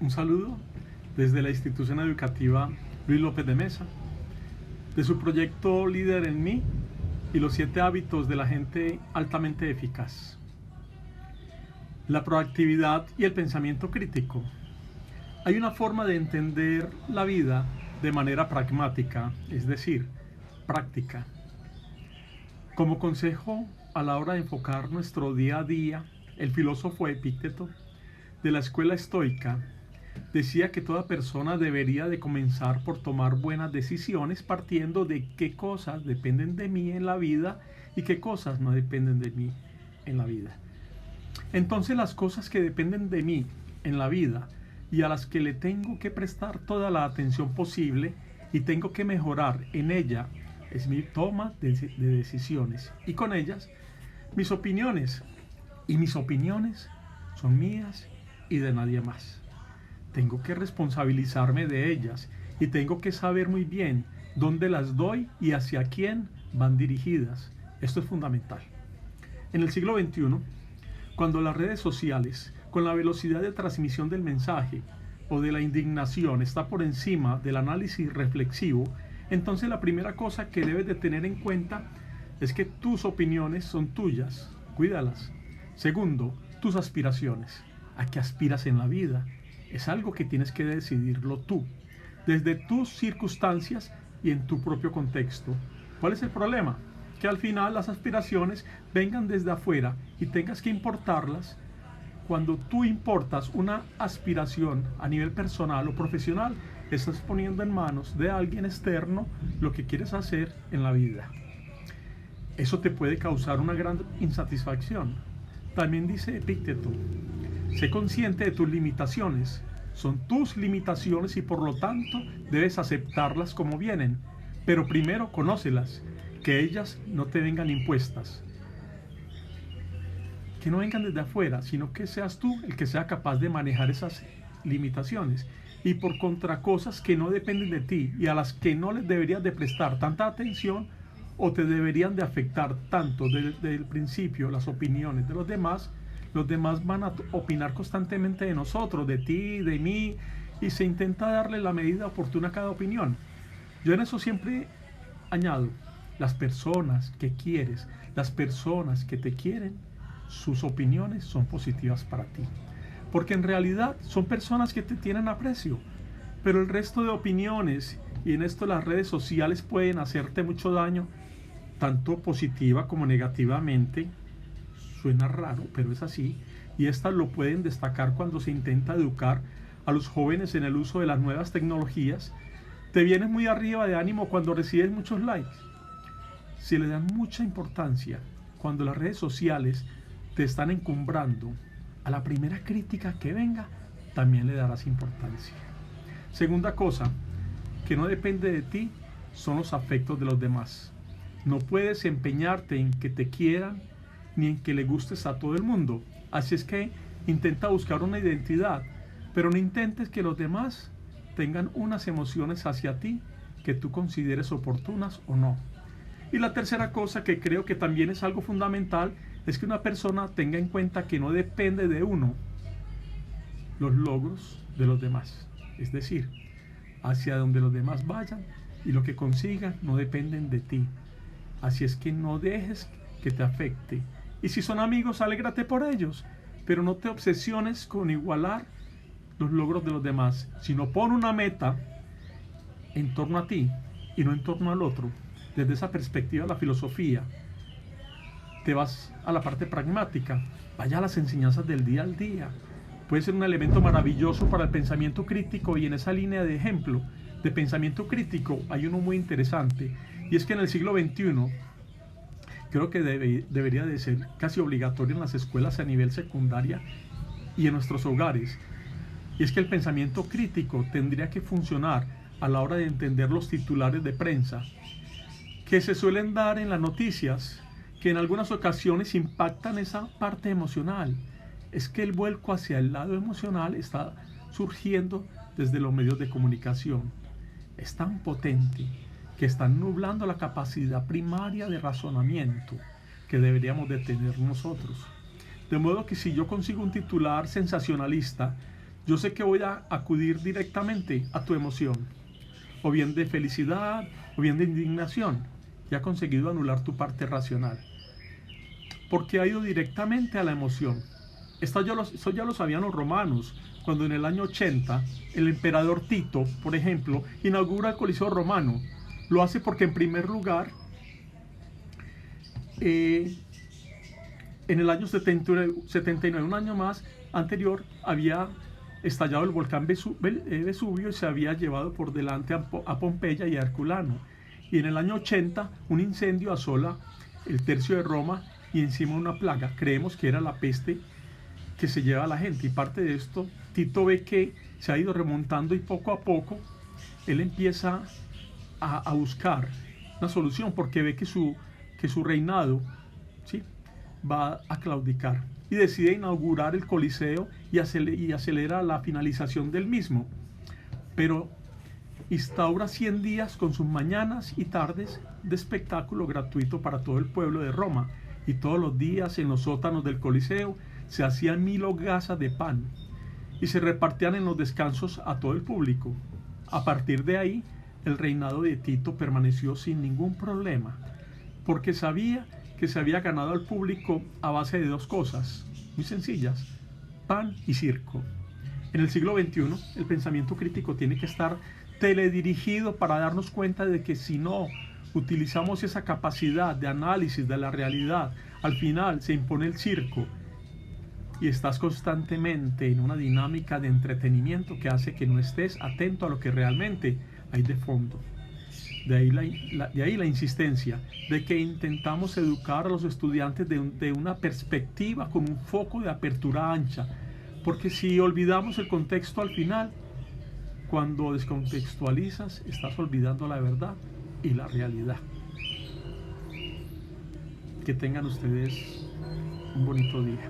Un saludo desde la institución educativa Luis López de Mesa, de su proyecto Líder en Mí y los 7 hábitos de la gente altamente eficaz. La proactividad y el pensamiento crítico. Hay una forma de entender la vida de manera pragmática, es decir, práctica. Como consejo a la hora de enfocar nuestro día a día, el filósofo Epicteto de la escuela estoica decía que toda persona debería de comenzar por tomar buenas decisiones partiendo de qué cosas dependen de mí en la vida y qué cosas no dependen de mí en la vida. Entonces las cosas que dependen de mí en la vida y a las que le tengo que prestar toda la atención posible y tengo que mejorar en ella es mi toma de decisiones y con ellas mis opiniones. Y mis opiniones son mías y de nadie más. Tengo que responsabilizarme de ellas y tengo que saber muy bien dónde las doy y hacia quién van dirigidas. Esto es fundamental. En el siglo XXI, cuando las redes sociales, con la velocidad de transmisión del mensaje o de la indignación, está por encima del análisis reflexivo, entonces la primera cosa que debes de tener en cuenta es que tus opiniones son tuyas, cuídalas. Segundo, tus aspiraciones. ¿A qué aspiras en la vida? Es algo que tienes que decidirlo tú, desde tus circunstancias y en tu propio contexto. ¿Cuál es el problema? Que al final las aspiraciones vengan desde afuera y tengas que importarlas. Cuando tú importas una aspiración a nivel personal o profesional, estás poniendo en manos de alguien externo lo que quieres hacer en la vida. Eso te puede causar una gran insatisfacción. También dice Epicteto, sé consciente de tus limitaciones. Son tus limitaciones y por lo tanto debes aceptarlas como vienen. Pero primero conócelas, que ellas no te vengan impuestas. Que no vengan desde afuera, sino que seas tú el que sea capaz de manejar esas limitaciones. Y por contra cosas que no dependen de ti y a las que no les deberías de prestar tanta atención o te deberían de afectar tanto desde el principio las opiniones de los demás van a opinar constantemente de nosotros, de ti, de mí, y se intenta darle la medida oportuna a cada opinión. Yo en eso siempre añado, las personas que quieres, las personas que te quieren, sus opiniones son positivas para ti. Porque en realidad son personas que te tienen aprecio, pero el resto de opiniones, y en esto las redes sociales pueden hacerte mucho daño, tanto positiva como negativamente. Suena raro, pero es así, y estas lo pueden destacar cuando se intenta educar a los jóvenes en el uso de las nuevas tecnologías. Te vienes muy arriba de ánimo cuando recibes muchos likes. Si le dan mucha importancia cuando las redes sociales te están encumbrando, a la primera crítica que venga, también le darás importancia. Segunda cosa, que no depende de ti, son los afectos de los demás. No puedes empeñarte en que te quieran ni en que le gustes a todo el mundo. Así es que intenta buscar una identidad, pero no intentes que los demás tengan unas emociones hacia ti que tú consideres oportunas o no. Y la tercera cosa que creo que también es algo fundamental es que una persona tenga en cuenta que no depende de uno los logros de los demás. Es decir, hacia donde los demás vayan y lo que consigan no dependen de ti. Así es que no dejes que te afecte. Y si son amigos, alégrate por ellos, pero no te obsesiones con igualar los logros de los demás, sino pon una meta en torno a ti y no en torno al otro. Desde esa perspectiva, la filosofía, te vas a la parte pragmática, vaya a las enseñanzas del día al día. Puede ser un elemento maravilloso para el pensamiento crítico, y en esa línea de ejemplo de pensamiento crítico hay uno muy interesante, y es que en el siglo XXI creo que debería de ser casi obligatorio en las escuelas a nivel secundaria y en nuestros hogares. Y es que el pensamiento crítico tendría que funcionar a la hora de entender los titulares de prensa que se suelen dar en las noticias, que en algunas ocasiones impactan esa parte emocional. Es que el vuelco hacia el lado emocional está surgiendo desde los medios de comunicación. Es tan potente que están nublando la capacidad primaria de razonamiento que deberíamos de tener nosotros. De modo que si yo consigo un titular sensacionalista, yo sé que voy a acudir directamente a tu emoción, o bien de felicidad, o bien de indignación, y ha conseguido anular tu parte racional, porque ha ido directamente a la emoción. Esto ya lo sabían los romanos, cuando en el año 80 el emperador Tito, por ejemplo, inaugura el Coliseo Romano. Lo hace porque, en primer lugar, en el año 79, un año más anterior, había estallado el volcán Vesubio y se había llevado por delante a Pompeya y a Herculano. Y en el año 80 un incendio asola el tercio de Roma y encima una plaga. Creemos que era la peste que se lleva a la gente. Y parte de esto, Tito ve que se ha ido remontando y poco a poco él empieza a buscar una solución porque ve que su reinado, ¿sí?, va a claudicar, y decide inaugurar el Coliseo y acelera la finalización del mismo, pero instaura 100 días con sus mañanas y tardes de espectáculo gratuito para todo el pueblo de Roma, y todos los días en los sótanos del Coliseo se hacían 1000 hogazas de pan y se repartían en los descansos a todo el público. A partir de ahí, el reinado de Tito permaneció sin ningún problema, porque sabía que se había ganado al público a base de dos cosas muy sencillas: pan y circo. En el siglo XXI, el pensamiento crítico tiene que estar teledirigido para darnos cuenta de que si no utilizamos esa capacidad de análisis de la realidad, al final se impone el circo y estás constantemente en una dinámica de entretenimiento que hace que no estés atento a lo que realmente hay de fondo. De ahí la insistencia de que intentamos educar a los estudiantes de una perspectiva con un foco de apertura ancha, porque si olvidamos el contexto al final, cuando descontextualizas, estás olvidando la verdad y la realidad. Que tengan ustedes un bonito día.